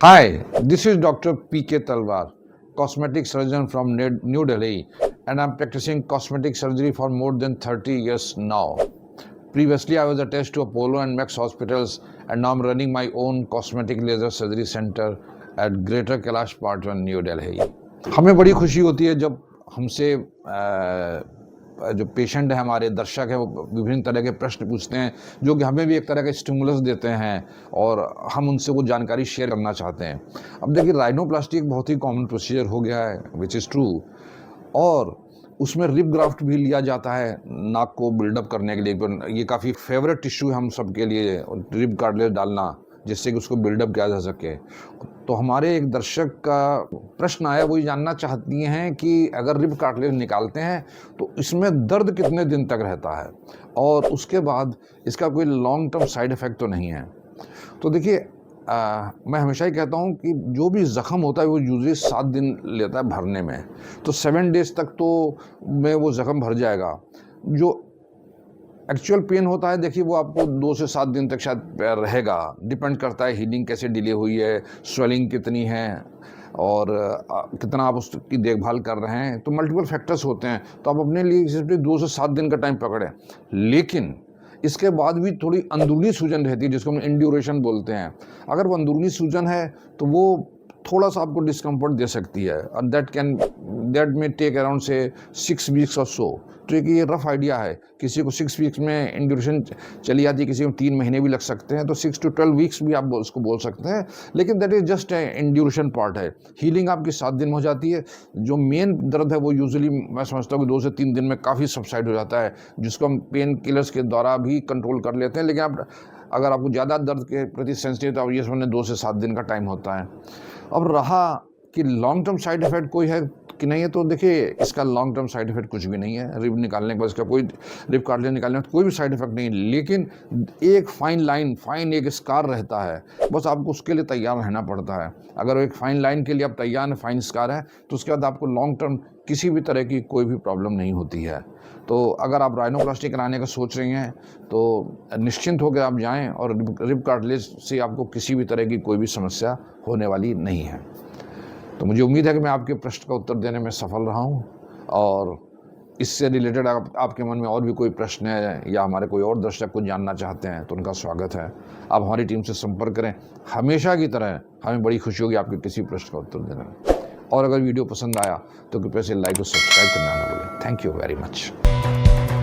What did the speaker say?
Hi, this is Dr. P.K. Talwar, cosmetic surgeon from New Delhi, and I'm practicing cosmetic surgery for more than 30 years now. Previously, I was attached to Apollo and Max hospitals, and now I'm running my own cosmetic laser surgery center at Greater Kailash Part 1, New Delhi. हमें बड़ी खुशी होती है जब हमसे जो patient है, हमारे दर्शक हैं, वो विभिन्न तरह के प्रश्न पूछते हैं जो कि हमें भी एक तरह का स्टिमुलस देते हैं और हम उनसे वो जानकारी शेयर करना चाहते हैं। अब देखिए, राइनोप्लास्टी एक बहुत ही कॉमन प्रोसीजर हो गया है, विच इज़ ट्रू, और उसमें रिब ग्राफ्ट भी लिया जाता है नाक को बिल्डअप करने के लिए। ये काफ़ी फेवरेट टिश्यू है हम सब के लिए, रिब कार्टिलेज डालना, जिससे कि उसको बिल्डअप किया जा सके। तो हमारे एक दर्शक का प्रश्न आया, वो ये जानना चाहती हैं कि अगर रिब कार्टिलेज निकालते हैं तो इसमें दर्द कितने दिन तक रहता है और उसके बाद इसका कोई लॉन्ग टर्म साइड इफ़ेक्ट तो नहीं है। तो देखिए, मैं हमेशा ही कहता हूँ कि जो भी ज़ख़म होता है वो यूजुअली 7 दिन लेता है भरने में, तो 7 डेज़ तक तो में वो ज़ख़म भर जाएगा। जो एक्चुअल पेन होता है, देखिए, वो आपको 2 से 7 दिन तक शायद रहेगा, डिपेंड करता है हीलिंग कैसे डिले हुई है, स्वेलिंग कितनी है और कितना आप उसकी देखभाल कर रहे हैं। तो मल्टीपल फैक्टर्स होते हैं, तो आप अपने लिए सिर्फ 2 से 7 दिन का टाइम पकड़ें। लेकिन इसके बाद भी थोड़ी अंदरूनी सूजन रहती है, जिसको हम इंड्यूरेशन बोलते हैं। अगर वो अंदरूनी सूजन है तो वो थोड़ा सा आपको डिस्कम्फर्ट दे सकती है, और दैट मे टेक अराउंड से 6 वीक्स और सो। तो एक ये रफ आइडिया है, किसी को 6 वीक्स में इंड्यूरेशन चली जाती है, किसी को 3 महीने भी लग सकते हैं, तो 6 to 12 वीक्स भी आप उसको बोल सकते हैं। लेकिन that is just induration part है। हीलिंग आपकी 7 दिन में हो जाती है। जो मेन दर्द है वो यूजुअली मैं समझता हूँ कि 2 से 3 दिन में काफ़ी सबसाइड हो जाता है, जिसको हम पेन किलर्स के द्वारा भी कंट्रोल कर लेते हैं। लेकिन आप अगर आपको ज़्यादा दर्द के प्रति सेंसिटिव, तो ये समझने 2 से 7 दिन का टाइम होता है। अब रहा कि लॉन्ग टर्म साइड इफ़ेक्ट कोई है कि नहीं है, तो देखिए, इसका लॉन्ग टर्म साइड इफ़ेक्ट कुछ भी नहीं है। रिब निकालने के बाद इसका कोई, रिब कार्टिलेज निकालने में कोई भी साइड इफ़ेक्ट नहीं है। लेकिन एक फाइन एक स्कार रहता है, बस आपको उसके लिए तैयार रहना पड़ता है। अगर एक फाइन लाइन के लिए आप तैयार हैं, फाइन स्कार है, तो उसके बाद आपको लॉन्ग टर्म किसी भी तरह की कोई भी प्रॉब्लम नहीं होती है। तो अगर आप राइनोप्लास्टी कराने का सोच रही हैं तो निश्चिंत होकर आप जाएं, और रिब कार्टिलेज से आपको किसी भी तरह की कोई भी समस्या होने वाली नहीं है। तो मुझे उम्मीद है कि मैं आपके प्रश्न का उत्तर देने में सफल रहा हूं, और इससे रिलेटेड आपके मन में और भी कोई प्रश्न है या हमारे कोई और दर्शक कुछ जानना चाहते हैं तो उनका स्वागत है। आप हमारी टीम से संपर्क करें। हमेशा की तरह हमें बड़ी खुशी होगी आपके किसी प्रश्न का उत्तर देने में। और अगर वीडियो पसंद आया तो कृपया से लाइक और सब्सक्राइब करना ना भूलें। Thank you very much.